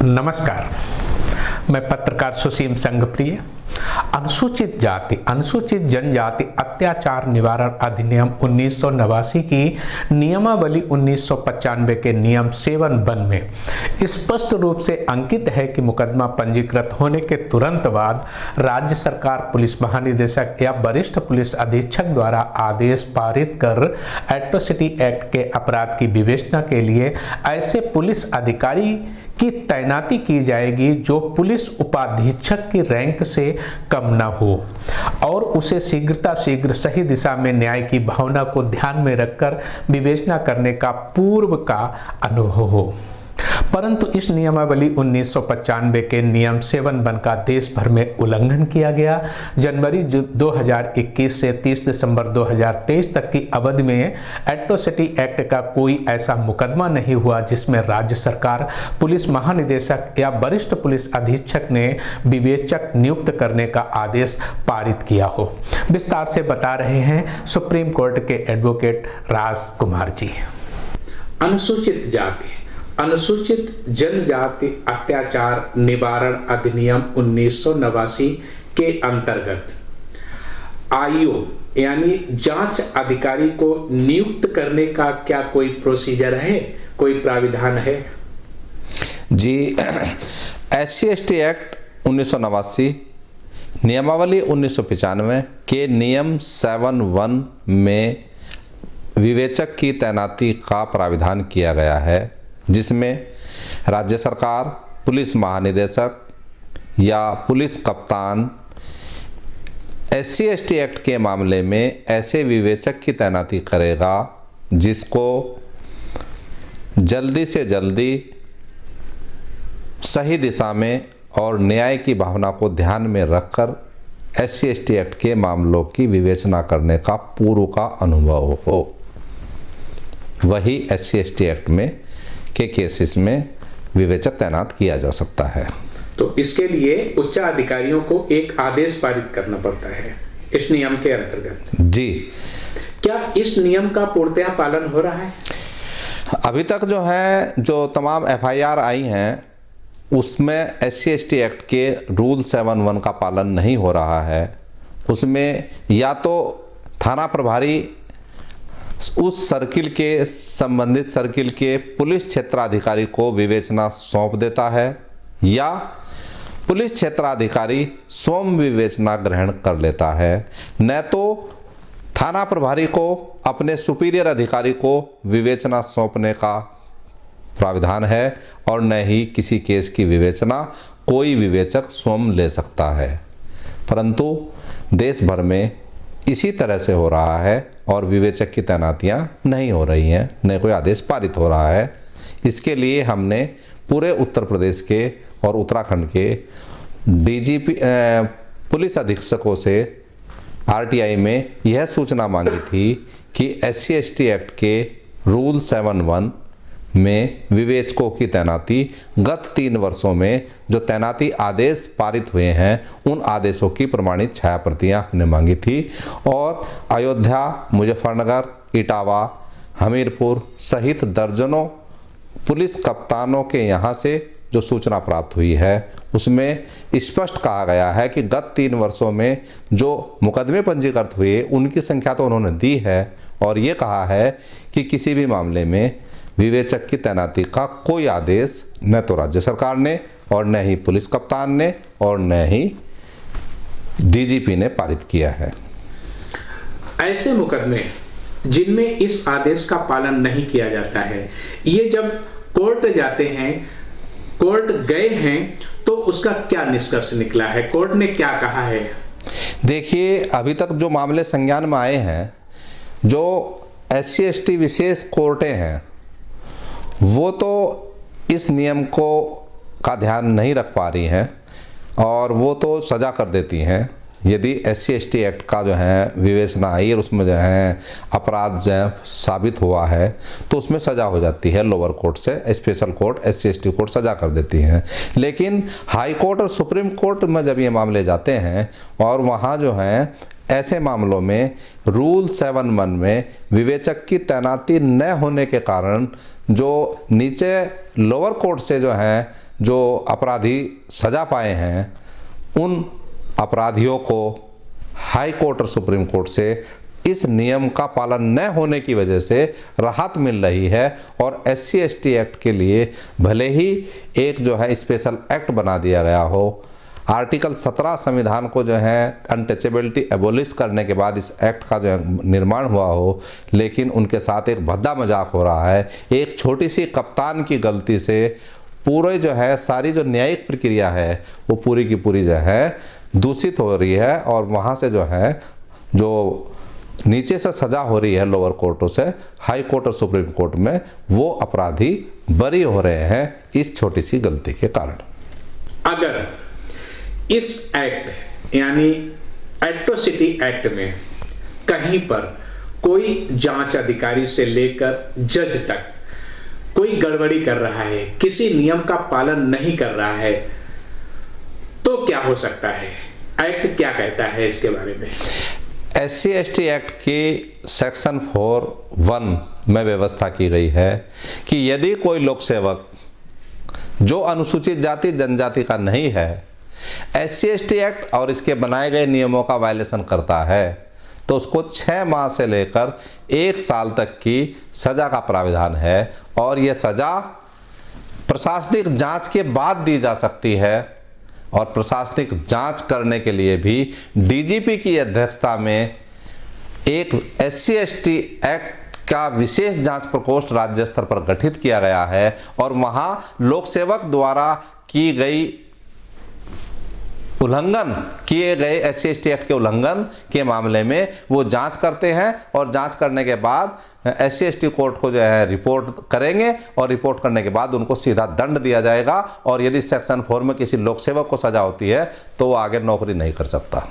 नमस्कार, मैं पत्रकार सुसीम संघप्रिय। अनुसूचित जाति अनुसूचित जनजाति अत्याचार निवारण अधिनियम 1989 की नियमावली 1995 के नियम 7(1) में स्पष्ट रूप से अंकित है कि मुकदमा पंजीकृत होने के तुरंत बाद राज्य सरकार, पुलिस महानिदेशक या वरिष्ठ पुलिस अधीक्षक द्वारा आदेश पारित कर एट्रोसिटी एक्ट के अपराध की विवेचना के लिए ऐसे पुलिस अधिकारी की तैनाती की जाएगी जो पुलिस उपाधीक्षक की रैंक से कम न हो और उसे शीघ्र सही दिशा में न्याय की भावना को ध्यान में रखकर विवेचना करने का पूर्व का अनुभव हो। परंतु इस नियमावली 1995 के नियम 7(1) का देश भर में उल्लंघन किया गया। जनवरी 2021 से 30 दिसंबर 2023 तक की अवधि में एट्रोसिटी एक्ट का कोई ऐसा मुकदमा नहीं हुआ जिसमें राज्य सरकार, पुलिस महानिदेशक या वरिष्ठ पुलिस अधीक्षक ने विवेचक नियुक्त करने का आदेश पारित किया हो। विस्तार से बता रहे हैं सुप्रीम कोर्ट के एडवोकेट राज कुमार जी। अनुसूचित जनजाति अत्याचार निवारण अधिनियम 1989 के अंतर्गत आयोग यानी जांच अधिकारी को नियुक्त करने का क्या कोई प्रोसीजर है, कोई प्राविधान है? जी, SC/ST एक्ट 1989 नियमावली 1995 के नियम 7(1) में विवेचक की तैनाती का प्राविधान किया गया है, जिसमें राज्य सरकार, पुलिस महानिदेशक या पुलिस कप्तान SC/ST एक्ट के मामले में ऐसे विवेचक की तैनाती करेगा जिसको जल्दी से जल्दी सही दिशा में और न्याय की भावना को ध्यान में रखकर SC/ST एक्ट के मामलों की विवेचना करने का पूर्व का अनुभव हो। वही SC/ST एक्ट में के केसेस में विवेचक तैनात किया जा सकता है। तो इसके लिए उच्च अधिकारियों को एक आदेश पारित करना पड़ता है इस नियम के अंतर्गत। जी, क्या इस नियम का पूर्णतया पालन हो रहा है? अभी तक जो तमाम FIR आई हैं उसमें SC/ST एक्ट के रूल 7(1) का पालन नहीं हो रहा है। उसमें या तो थाना प्रभारी उस सर्किल के संबंधित सर्किल के पुलिस क्षेत्राधिकारी को विवेचना सौंप देता है या पुलिस क्षेत्राधिकारी स्वयं विवेचना ग्रहण कर लेता है, न तो थाना प्रभारी को अपने सुपीरियर अधिकारी को विवेचना सौंपने का प्राविधान है और न ही किसी केस की विवेचना कोई विवेचक स्वयं ले सकता है। परंतु देश भर में इसी तरह से हो रहा है और विवेचक की तैनातियां नहीं हो रही हैं, न कोई आदेश पारित हो रहा है। इसके लिए हमने पूरे उत्तर प्रदेश के और उत्तराखंड के DGP पुलिस अधीक्षकों से RTI में यह सूचना मांगी थी कि SC/ST एक्ट के रूल 7(1) में विवेचकों की तैनाती गत 3 वर्षों में जो तैनाती आदेश पारित हुए हैं उन आदेशों की प्रमाणित छाया प्रतियां हमने मांगी थी और अयोध्या, मुजफ्फरनगर, इटावा, हमीरपुर सहित दर्जनों पुलिस कप्तानों के यहाँ से जो सूचना प्राप्त हुई है उसमें स्पष्ट कहा गया है कि गत 3 वर्षों में जो मुकदमे पंजीकृत हुए उनकी संख्या तो उन्होंने दी है और ये कहा है कि किसी भी मामले में विवेचक की तैनाती का कोई आदेश न तो राज्य सरकार ने और न ही पुलिस कप्तान ने और न ही DGP ने पारित किया है। ऐसे मुकदमे जिनमें इस आदेश का पालन नहीं किया जाता है, ये जब कोर्ट जाते हैं, कोर्ट गए हैं, तो उसका क्या निष्कर्ष निकला है? कोर्ट ने क्या कहा है? देखिए, अभी तक जो मामले संज्ञान में आए हैं, जो SC/ST विशेष कोर्टें हैं वो तो इस नियम का ध्यान नहीं रख पा रही हैं और वो तो सज़ा कर देती हैं। यदि SC/ST एक्ट का विवेचना आई और उसमें अपराध साबित हुआ है तो उसमें सज़ा हो जाती है। लोअर कोर्ट से स्पेशल कोर्ट SC/ST कोर्ट सज़ा कर देती हैं। लेकिन हाई कोर्ट और सुप्रीम कोर्ट में जब ये मामले जाते हैं और वहाँ ऐसे मामलों में रूल 7(1) में विवेचक की तैनाती न होने के कारण जो नीचे लोअर कोर्ट से जो हैं जो अपराधी सजा पाए हैं, उन अपराधियों को हाई कोर्ट और सुप्रीम कोर्ट से इस नियम का पालन न होने की वजह से राहत मिल रही है। और SC/ST एक्ट के लिए भले ही एक जो है स्पेशल एक्ट बना दिया गया हो, आर्टिकल 17 संविधान को जो है अनटचेबिलिटी एबोलिश करने के बाद इस एक्ट का जो है निर्माण हुआ हो, लेकिन उनके साथ एक भद्दा मजाक हो रहा है। एक छोटी सी कप्तान की गलती से पूरे जो है सारी जो न्यायिक प्रक्रिया है वो पूरी की पूरी जो है दूषित हो रही है, और वहाँ से जो है जो नीचे से सजा हो रही है लोअर कोर्टों से हाई कोर्ट और सुप्रीम कोर्ट में, वो अपराधी बरी हो रहे हैं इस छोटी सी गलती के कारण। अगर इस एक्ट यानी एट्रोसिटी एक्ट में कहीं पर कोई जांच अधिकारी से लेकर जज तक कोई गड़बड़ी कर रहा है, किसी नियम का पालन नहीं कर रहा है, तो क्या हो सकता है? एक्ट क्या कहता है इसके बारे में? SC/ST एक्ट की सेक्शन 4(1) में व्यवस्था की गई है कि यदि कोई लोक सेवक जो अनुसूचित जाति जनजाति का नहीं है, SC/ST एक्ट और इसके बनाए गए नियमों का वायलेशन करता है, तो उसको 6 माह से लेकर 1 साल तक की सजा का प्राविधान है। और यह सजा प्रशासनिक जांच के बाद दी जा सकती है, और प्रशासनिक जांच करने के लिए भी DGP की अध्यक्षता में एक SC/ST एक्ट का विशेष जांच प्रकोष्ठ राज्य स्तर पर गठित किया गया है, और वहां लोक सेवक द्वारा की गई उल्लंघन किए गए SC/ST एक्ट के उल्लंघन के मामले में वो जांच करते हैं, और जांच करने के बाद SC/ST कोर्ट को जो है रिपोर्ट करेंगे, और रिपोर्ट करने के बाद उनको सीधा दंड दिया जाएगा। और यदि सेक्शन 4 में किसी लोक सेवक को सजा होती है तो वो आगे नौकरी नहीं कर सकता।